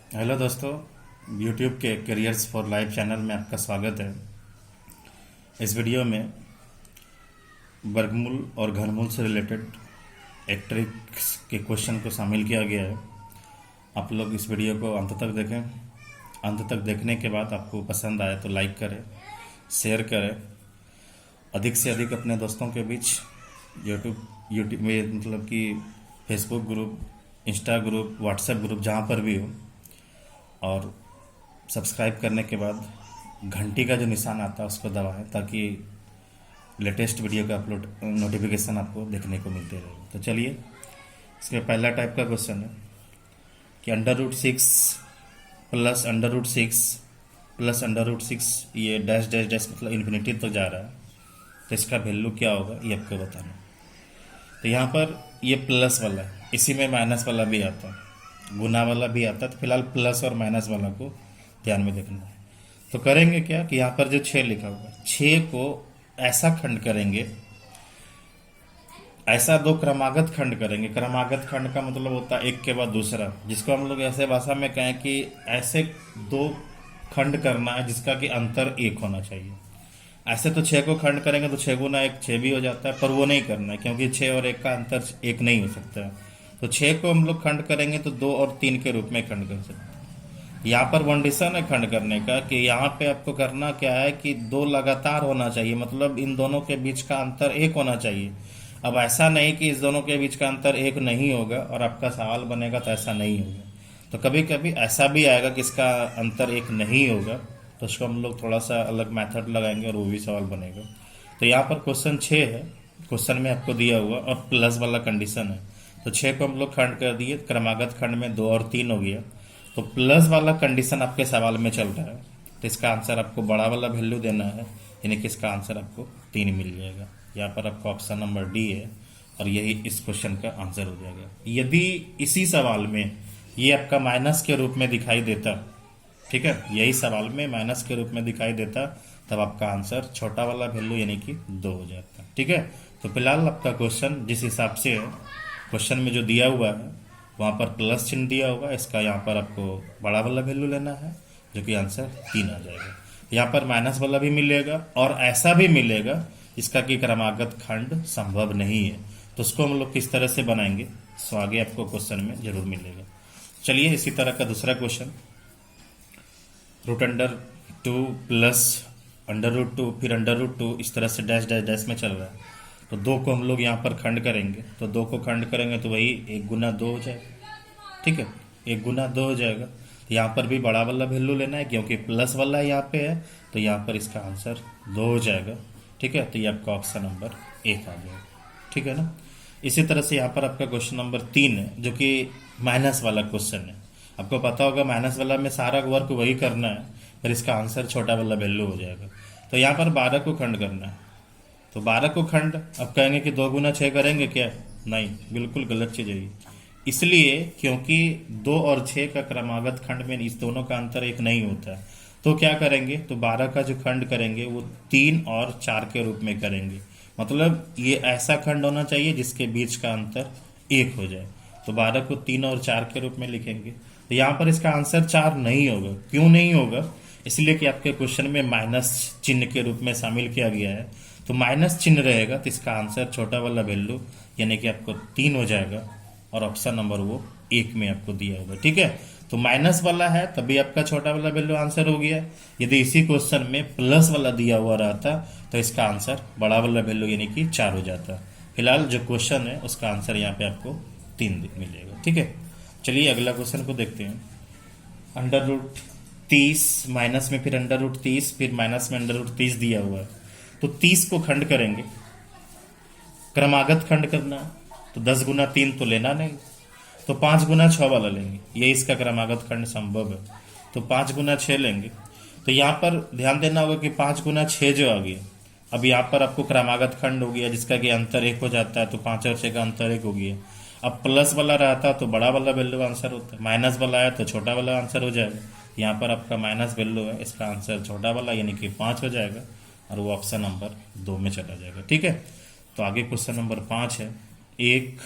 Hello दोस्तों। YouTube के careers for life channel में आपका स्वागत है। इस वीडियो में वर्गमूल और घनमूल से रिलेटेड एक ट्रिक्स के क्वेश्चन को शामिल किया गया है। आप लोग इस वीडियो को अंत तक देखें। अंत तक देखने के बाद आपको पसंद आए तो लाइक करें, शेयर करें, अधिक से अधिक अपने दोस्तों के बीच यूट्यूब में मतलब कि Facebook group, Insta group, WhatsApp group जहाँ पर भी हो, और सब्सक्राइब करने के बाद घंटी का जो निशान आता है उसको दबाएं ताकि लेटेस्ट वीडियो का अपलोड नोटिफिकेशन आपको देखने को मिलते रहे। तो चलिए, इसमें पहला टाइप का क्वेश्चन है कि under root 6 plus under root 6 ये डैश डैश डैश मतलब इन्फिनिटी तक जा रहा है, तो इसका वैल्यू क्या होगा ये आपको बताना है। तो यहाँ पर ये प्लस वाला है, इसी में माइनस वाला भी आता है, गुना वाला भी आता है। तो फिलहाल प्लस और माइनस वाला को ध्यान में देखना है। तो करेंगे क्या कि यहाँ पर जो 6 लिखा हुआ है, 6 को ऐसा खंड करेंगे, ऐसा दो क्रमागत खंड करेंगे। क्रमागत खंड का मतलब होता है एक के बाद दूसरा, जिसको हम लोग ऐसे भाषा में कहें कि ऐसे दो खंड करना है जिसका कि अंतर एक होना चाहिए। ऐसे तो 6 को खंड करेंगे तो 6 गुना 1 6 भी हो जाता है, पर वो नहीं करना है क्योंकि 6 और 1 का अंतर 1 नहीं हो सकता है। तो 6 को हम लोग खंड करेंगे तो 2 और 3 के रूप में खंड कर सकते हैं। यहाँ पर कंडीशन है खंड करने का कि यहाँ पे आपको करना क्या है कि दो लगातार होना चाहिए, मतलब इन दोनों के बीच का अंतर 1 होना चाहिए। अब ऐसा नहीं कि इस दोनों के बीच का अंतर 1 नहीं होगा और आपका सवाल बनेगा, तो ऐसा नहीं होगा। तो कभी कभी ऐसा भी आएगा कि इसका अंतर 1 नहीं होगा, तो उसको हम लोग थोड़ा सा अलग मेथड लगाएंगे और वो भी सवाल बनेगा। तो यहाँ पर क्वेश्चन 6 है, क्वेश्चन में आपको दिया हुआ और प्लस वाला कंडीशन है। तो 6 को हम लोग खंड कर दिए, क्रमागत खंड में 2 और 3 हो गया। तो प्लस वाला कंडीशन आपके सवाल में चल रहा है, तो इसका आंसर आपको बड़ा वाला वैल्यू देना है, यानी कि इसका आंसर आपको 3 मिल जाएगा। यहाँ पर आपका ऑप्शन नंबर डी है और यही इस क्वेश्चन का आंसर हो जाएगा। यदि इसी सवाल में ये आपका माइनस के रूप में दिखाई देता, ठीक है, यही सवाल में माइनस के रूप में दिखाई देता, तब आपका आंसर छोटा वाला वैल्यू यानी कि 2 हो जाता। ठीक है, तो फिलहाल आपका क्वेश्चन जिस हिसाब से है, क्वेश्चन में जो दिया हुआ है वहाँ पर प्लस चिन्ह दिया होगा, इसका यहाँ पर आपको बड़ा वाला वैल्यू लेना है, जो कि आंसर 3 आ जाएगा। यहाँ पर माइनस वाला भी मिलेगा और ऐसा भी मिलेगा इसका कि क्रमागत खंड संभव नहीं है। तो उसको हम लोग किस तरह से बनाएंगे, सो आगे आपको क्वेश्चन में जरूर मिलेगा। चलिए, इसी तरह का दूसरा क्वेश्चन, √2 प्लस √2 फिर √2, इस तरह से डैश डैश डैश में चल रहा है। तो 2 को हम लोग यहाँ पर खंड करेंगे, तो 2 को खंड करेंगे तो वही 1 गुना 2 हो जाएगा। ठीक है, 1 गुना 2 हो जाएगा। तो यहाँ पर भी बड़ा वाला वैल्यू लेना है क्योंकि प्लस वाला यहाँ पे है, तो यहाँ पर इसका आंसर 2 हो जाएगा। ठीक है, तो ये आपका ऑप्शन नंबर 1 आ जाएगा। ठीक है ना। इसी तरह से यहाँ पर आपका क्वेश्चन नंबर 3 है, जो कि माइनस वाला क्वेश्चन है। आपको पता होगा माइनस वाला में सारा वर्क वही करना है, फिर इसका आंसर छोटा वाला वैल्यू हो जाएगा। तो यहाँ पर 12 को खंड करना है, तो 12 को खंड अब कहेंगे कि 2 गुना 6 करेंगे क्या? नहीं, बिल्कुल गलत चीज है ये। इसलिए क्योंकि 2 और 6 का क्रमागत खंड में इस दोनों का अंतर 1 नहीं होता है, तो क्या करेंगे, तो 12 का जो खंड करेंगे वो 3 और 4 के रूप में करेंगे। मतलब ये ऐसा खंड होना चाहिए जिसके बीच का अंतर 1 हो जाए। तो 12 को 3 और 4 के रूप में लिखेंगे। तो यहाँ पर इसका आंसर 4 नहीं होगा। क्यों नहीं होगा? इसलिए कि आपके क्वेश्चन में माइनस चिन्ह के रूप में शामिल किया गया है। तो माइनस चिन्ह रहेगा तो इसका आंसर छोटा वाला वैल्यू यानी कि आपको 3 हो जाएगा और ऑप्शन नंबर वो 1 में आपको दिया होगा। ठीक है, तो माइनस वाला है तभी आपका छोटा वाला वैल्यू आंसर हो गया। यदि इसी क्वेश्चन में प्लस वाला दिया हुआ रहता तो इसका आंसर बड़ा वाला वैल्यू यानी कि 4 हो जाता। फिलहाल जो क्वेश्चन है उसका आंसर यहाँ पे आपको 3 मिलेगा। ठीक है, चलिए अगला क्वेश्चन को देखते हैं। √30 माइनस में फिर √30 फिर माइनस में √30 दिया हुआ है, तो 30 को खंड करेंगे, क्रमागत खंड करना, तो 10 गुना 3 तो लेना नहीं, तो 5 गुना 6 वाला लेंगे, ये इसका क्रमागत खंड संभव है। तो 5 गुना 6 लेंगे। तो यहाँ पर ध्यान देना होगा कि 5 गुना 6 जो आ गया, अब यहाँ पर आपको क्रमागत खंड हो गया जिसका कि अंतर 1 हो जाता है, तो 5 और 6 का अंतर 1 हो गया। अब प्लस वाला रहता तो बड़ा वाला वैल्यू आंसर होता, माइनस वाला है तो छोटा वाला आंसर हो जाएगा। यहाँ पर आपका माइनस वैल्यू है, इसका आंसर छोटा वाला यानी कि 5 हो जाएगा और वो ऑप्शन नंबर 2 में चला जाएगा। ठीक है, तो आगे क्वेश्चन नंबर 5 है, 1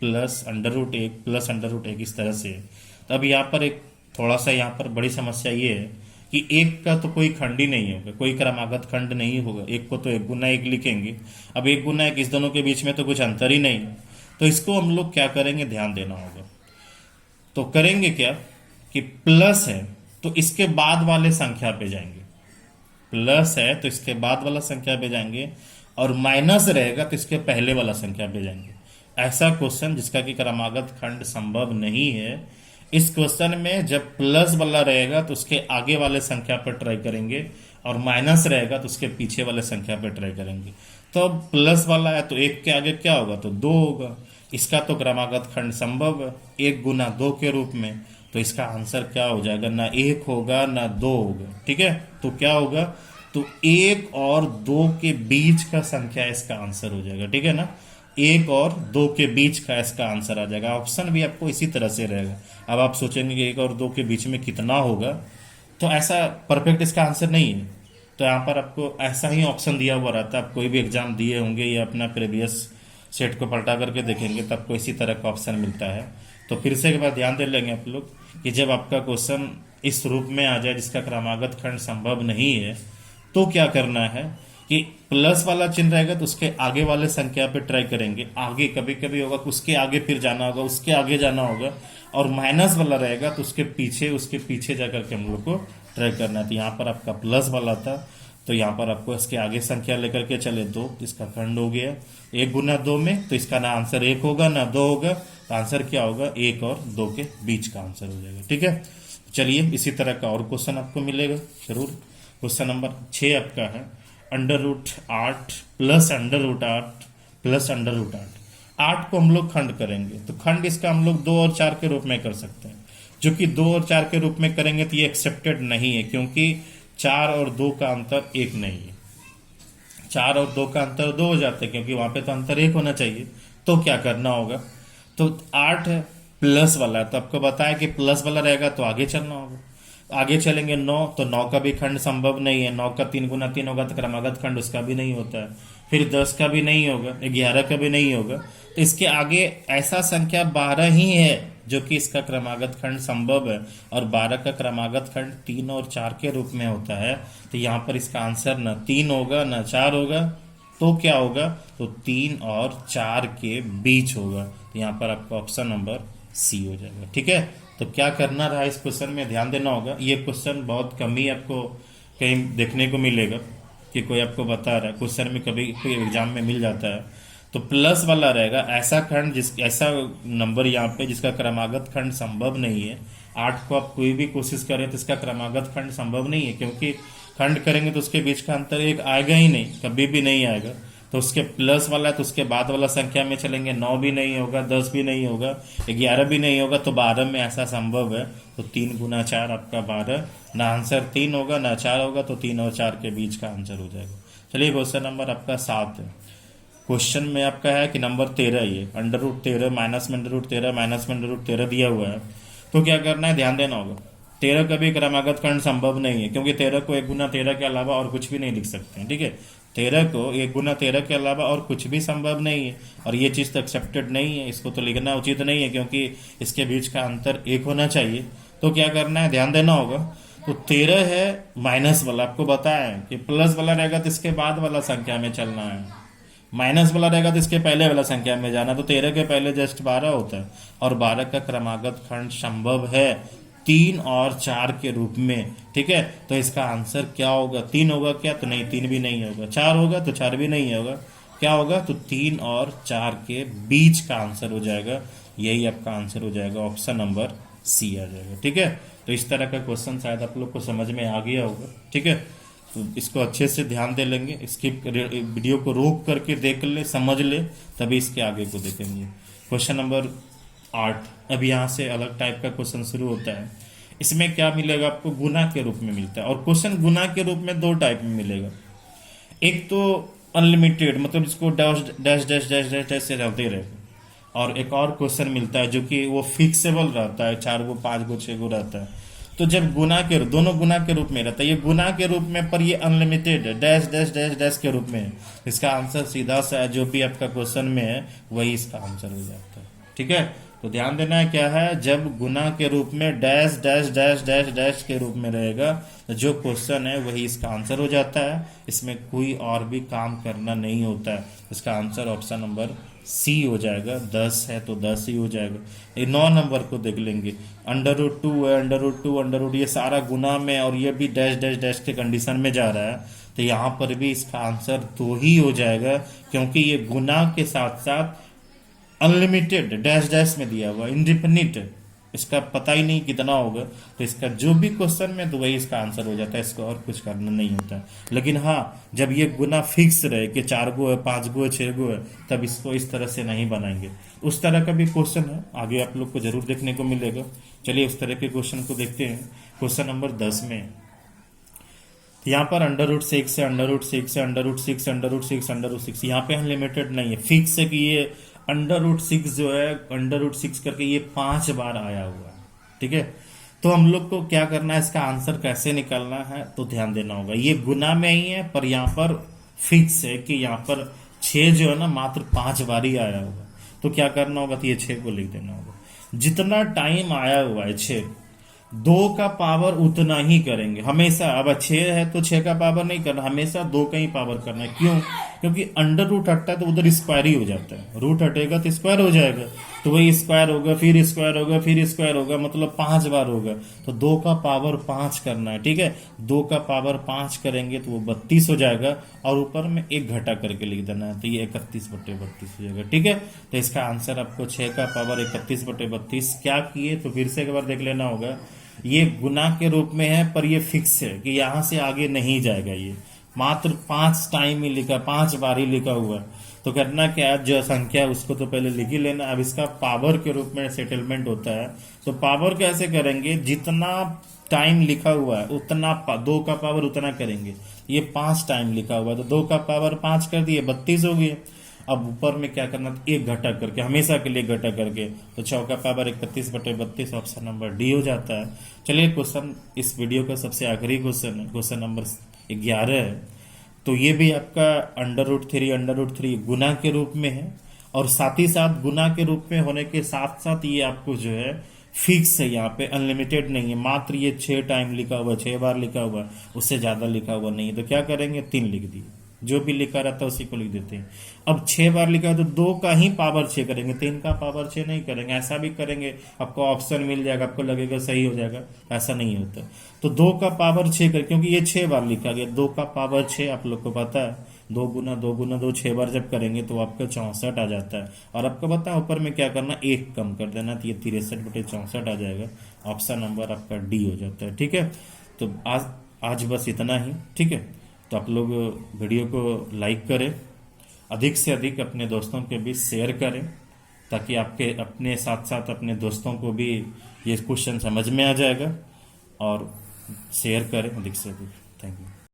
प्लस √1 प्लस √1 इस तरह से है। तो अब यहाँ पर एक थोड़ा सा यहाँ पर बड़ी समस्या ये है कि एक का तो कोई खंड ही नहीं होगा, कोई क्रमागत खंड नहीं होगा। एक को तो एक गुना एक लिखेंगे, अब एक गुना एक, इस दोनों के बीच में तो कुछ अंतर ही नहीं है। तो इसको हम लोग क्या करेंगे, ध्यान देना होगा। तो करेंगे क्या कि प्लस है तो इसके बाद वाले संख्या पे जाएंगे, प्लस है तो इसके बाद वाला संख्या पे जाएंगे, और माइनस रहेगा तो इसके पहले वाला संख्या पे जाएंगे। ऐसा क्वेश्चन जिसका कि क्रमागत खंड संभव नहीं है, इस क्वेश्चन में जब प्लस वाला रहेगा तो उसके आगे वाले संख्या पर ट्राई करेंगे, और माइनस रहेगा तो उसके पीछे वाले संख्या पर ट्राई करेंगे। तो अब प्लस वाला है तो एक के आगे क्या होगा, तो दो होगा। इसका तो क्रमागत खंड संभव है, एक गुना दो के रूप में। तो इसका आंसर क्या हो जाएगा, ना एक होगा ना दो होगा। ठीक है, तो क्या होगा, तो एक और दो के बीच का संख्या इसका आंसर हो जाएगा। ठीक है ना, एक और दो के बीच का इसका आंसर आ जाएगा। ऑप्शन भी आपको इसी तरह से रहेगा। अब आप सोचेंगे कि एक और दो के बीच में कितना होगा, तो ऐसा परफेक्ट इसका आंसर नहीं है। तो यहाँ पर आपको ऐसा ही ऑप्शन दिया हुआ रहता है। आप कोई भी एग्जाम दिए होंगे या अपना प्रीवियस सेट को पलटा करके देखेंगे तो आपको इसी तरह का ऑप्शन मिलता है। तो फिर से एक बार ध्यान दे लेंगे आप लोग कि जब आपका क्वेश्चन इस रूप में आ जाए जिसका क्रमागत खंड संभव नहीं है, तो क्या करना है कि प्लस वाला चिन्ह रहेगा तो उसके आगे वाले संख्या पे ट्राई करेंगे। आगे कभी कभी होगा उसके आगे फिर जाना होगा, उसके आगे जाना होगा, और माइनस वाला रहेगा तो उसके पीछे जाकर के हम लोग को ट्राई करना है। तो यहाँ पर आपका प्लस वाला था तो यहाँ पर आपको इसके आगे संख्या लेकर के चले दो, इसका खंड हो गया एक गुना दो में। तो इसका ना आंसर एक होगा ना दो होगा, तो आंसर क्या होगा, एक और दो के बीच का आंसर हो जाएगा। ठीक है, चलिए इसी तरह का और क्वेश्चन आपको मिलेगा जरूर। क्वेश्चन नंबर 6 आपका है √8 प्लस √8 प्लस √8। 8 को हम लोग खंड करेंगे तो खंड इसका हम लोग 2 और 4 के रूप में कर सकते हैं। जो कि 2 और 4 के रूप में करेंगे तो ये एक्सेप्टेड नहीं है, क्योंकि 4 और 2 का अंतर एक नहीं है। 4 और 2 का अंतर 2 हो जाता है, क्योंकि वहां पे तो अंतर एक होना चाहिए। तो क्या करना होगा, तो 8 है प्लस वाला है तो आपको बताया कि प्लस वाला रहेगा तो आगे चलना होगा। आगे चलेंगे 9, तो 9 का भी खंड संभव नहीं है। 9 का 3 गुना 3 होगा तो क्रमागत खंड उसका भी नहीं होता है। फिर 10 का भी नहीं होगा, 11 का भी नहीं होगा। तो इसके आगे ऐसा संख्या 12 ही है जो कि इसका क्रमागत खंड संभव है, और 12 का क्रमागत खंड 3 और 4 के रूप में होता है। तो यहाँ पर इसका आंसर न 3 होगा न 4 होगा, तो क्या होगा, तो 3 और 4 के बीच होगा। तो यहाँ पर आपका ऑप्शन नंबर सी हो जाएगा। ठीक है, तो क्या करना रहा इस क्वेश्चन में ध्यान देना होगा। ये क्वेश्चन बहुत कम ही आपको कहीं देखने को मिलेगा कि कोई आपको बता रहा है, क्वेश्चन में कभी कोई एग्जाम में मिल जाता है। तो प्लस वाला रहेगा ऐसा खंड ऐसा नंबर यहाँ पे जिसका क्रमागत खंड संभव नहीं है। 8 को आप कोई भी कोशिश करें तो इसका क्रमागत खंड संभव नहीं है, क्योंकि खंड करेंगे तो उसके बीच का अंतर एक आएगा ही नहीं, कभी भी नहीं आएगा। तो उसके प्लस वाला है तो उसके बाद वाला संख्या में चलेंगे, 9 भी नहीं होगा, 10 भी नहीं होगा, 11 भी नहीं होगा, तो 12 में ऐसा संभव है। तो 3 गुना 4 आपका 12, ना आंसर 3 होगा ना 4 होगा, तो 3 और 4 के बीच का आंसर हो जाएगा। चलिए क्वेश्चन नंबर आपका 7 है। क्वेश्चन में आपका है कि नंबर 13 ये √13 माइनस में √13 माइनस में √13 दिया हुआ है। तो क्या करना है, ध्यान देना होगा। 13 का भी क्रमागत खंड संभव नहीं है, क्योंकि 13 को 1 गुना 13 के अलावा और कुछ भी नहीं लिख सकते हैं। ठीक है, 13 को 1 गुना 13 के अलावा और कुछ भी संभव नहीं है, और ये चीज़ तो एक्सेप्टेड नहीं है, इसको तो लिखना उचित नहीं है, क्योंकि इसके बीच का अंतर 1 होना चाहिए। तो क्या करना है, ध्यान देना होगा। तो 13 है माइनस वाला, आपको बताया है कि प्लस वाला रहेगा तो इसके बाद वाला संख्या में चलना है, माइनस वाला रहेगा तो इसके पहले वाला संख्या में जाना। तो 13 के पहले जस्ट 12 होता है, और 12 का क्रमागत खंड संभव है 3 और 4 के रूप में। ठीक है, तो इसका आंसर क्या होगा, 3 होगा क्या, तो नहीं 3 भी नहीं होगा, 4 होगा तो 4 भी नहीं होगा, क्या होगा, तो 3 और 4 के बीच का आंसर हो जाएगा। यही आपका आंसर हो जाएगा, ऑप्शन नंबर सी आ जाएगा। ठीक है, तो इस तरह का क्वेश्चन शायद आप लोग को समझ में आ गया होगा। ठीक है, तो इसको अच्छे से ध्यान दे लेंगे, स्किप वीडियो को रोक करके देख ले, समझ ले, तभी इसके आगे को देखेंगे। क्वेश्चन नंबर 8, अब यहाँ से अलग टाइप का क्वेश्चन शुरू होता है। इसमें क्या मिलेगा आपको, गुना के रूप में मिलता है। और क्वेश्चन गुना के रूप में 2 टाइप में मिलेगा। एक तो अनलिमिटेड, मतलब जिसको dash dash dash dash dash dash से चलते रहेगा, और एक और क्वेश्चन मिलता है जो कि वो फिक्सेबल रहता है, 4 गो 5 गो 6 गो रहता है। तो जब गुना के दोनों गुना के रूप में रहता है, ये गुना के रूप में, पर ये अनलिमिटेड है, डैश डैश डैश डैश के रूप में है। इसका आंसर सीधा सा जो भी आपका क्वेश्चन में है वही इसका आंसर हो जाता है। ठीक है, तो ध्यान देना है क्या है, जब गुना के रूप में dash dash dash dash dash के रूप में रहेगा तो जो क्वेश्चन है वही इसका आंसर हो जाता है, इसमें कोई और भी काम करना नहीं होता है। इसका आंसर ऑप्शन नंबर सी हो जाएगा। 10 है तो 10 ही हो जाएगा। ये 9 नंबर को देख लेंगे, √2 है, √2 √, ये सारा गुना में और ये भी डैश डैश डैश के कंडीशन में जा रहा है, तो यहाँ पर भी इसका आंसर 2 ही हो जाएगा, क्योंकि ये गुना के साथ साथ अनलिमिटेड डैश डैश में दिया हुआ, इंडिफिनिट, इसका पता ही नहीं कितना होगा, तो इसका जो भी क्वेश्चन में तो वही इसका आंसर हो जाता है, इसको और कुछ करना नहीं होता है। लेकिन हाँ, जब ये गुना फिक्स रहे कि 4 गो है, 5 गो है, 6 गो है, तब इसको इस तरह से नहीं बनाएंगे। उस तरह का भी क्वेश्चन है, आगे आप लोग को जरूर देखने को मिलेगा। चलिए उस तरह के क्वेश्चन को देखते हैं। क्वेश्चन नंबर 10 में यहाँ पर √6 है, √6 है, √6, √6, √6, यहाँ पे अनलिमिटेड नहीं है, फिक्स है कि ये √6 जो है, √6 करके ये 5 बार आया हुआ है। ठीक है, तो हम लोग को क्या करना है, इसका आंसर कैसे निकालना है, तो ध्यान देना होगा। ये गुना में ही है, पर यहाँ पर फिक्स है कि यहाँ पर 6 जो है ना मात्र 5 बार ही आया होगा। तो क्या करना होगा, तो ये 6 को लिख देना होगा। जितना टाइम आया हुआ है 6, 2 का पावर उतना ही करेंगे हमेशा। अब 6 है तो 6 का पावर नहीं करना, हमेशा 2 का ही पावर करना है। क्यों? क्योंकि √रूट हटता है तो उधर स्क्वायर ही हो जाता है, रूट हटेगा तो स्क्वायर हो जाएगा, तो वही स्क्वायर होगा, फिर स्क्वायर होगा, फिर स्क्वायर होगा, मतलब 5 बार होगा। तो 2 का पावर 5 करना है। ठीक है, 2 का पावर 5 करेंगे तो वो 32 हो जाएगा, और ऊपर में 1 घटा करके लिख देना है, तो ये 31/32 हो जाएगा। ठीक है, तो इसका आंसर आपको 6 का पावर 31/32 क्या किए, तो फिर से एक बार देख लेना होगा। ये गुना के रूप में है, पर ये फिक्स है कि यहां से आगे नहीं जाएगा, ये मात्र 5 टाइम ही लिखा, 5 बार ही लिखा हुआ है। तो करना क्या है, जो संख्या है उसको तो पहले लिख ही लेना। अब इसका पावर के रूप में सेटलमेंट होता है, तो पावर कैसे करेंगे, जितना टाइम लिखा हुआ है उतना 2 का पावर उतना करेंगे। ये 5 टाइम लिखा हुआ है, तो 2 का पावर 5 कर दिए, 32 हो गए। अब ऊपर में क्या करना, 1 घटा करके, हमेशा के लिए घटा करके, तो 6 का पावर 31/32, ऑप्शन नंबर डी हो जाता है। चलिए क्वेश्चन, इस वीडियो का सबसे आखिरी क्वेश्चन है, क्वेश्चन नंबर 11 है। तो ये भी आपका √3 गुना के रूप में है, और साथ ही साथ गुना के रूप में होने के साथ साथ ये आपको जो है फिक्स है, यहाँ पे अनलिमिटेड नहीं है, मात्र ये 6 टाइम लिखा हुआ, 6 बार लिखा हुआ, उससे ज्यादा लिखा हुआ नहीं है। तो क्या करेंगे, 3 लिख दिए, जो भी लिखा रहता है उसी को लिख देते हैं। अब 6 बार लिखा है तो 2 का ही पावर 6 करेंगे, 3 का पावर 6 नहीं करेंगे। ऐसा भी करेंगे, आपको ऑप्शन मिल जाएगा, आपको लगेगा सही हो जाएगा, ऐसा नहीं होता। तो 2 का पावर 6 कर, क्योंकि ये 6 बार लिखा गया, 2 का पावर 6 आप लोग को पता है, 2 गुना 2 गुना 2, 6 बार जब करेंगे तो आपका 64 आ जाता है। और आपको पता है ऊपर में क्या करना, 1 कम कर देना, तो ये 63/64 आ जाएगा, ऑप्शन नंबर आपका डी हो जाता है। ठीक है, तो आज बस इतना ही। ठीक है, तो आप लोग वीडियो को लाइक करें, अधिक से अधिक अपने दोस्तों के बीच शेयर करें, ताकि आपके अपने साथ साथ अपने दोस्तों को भी ये क्वेश्चन समझ में आ जाएगा, और शेयर करें अधिक से अधिक। Thank you.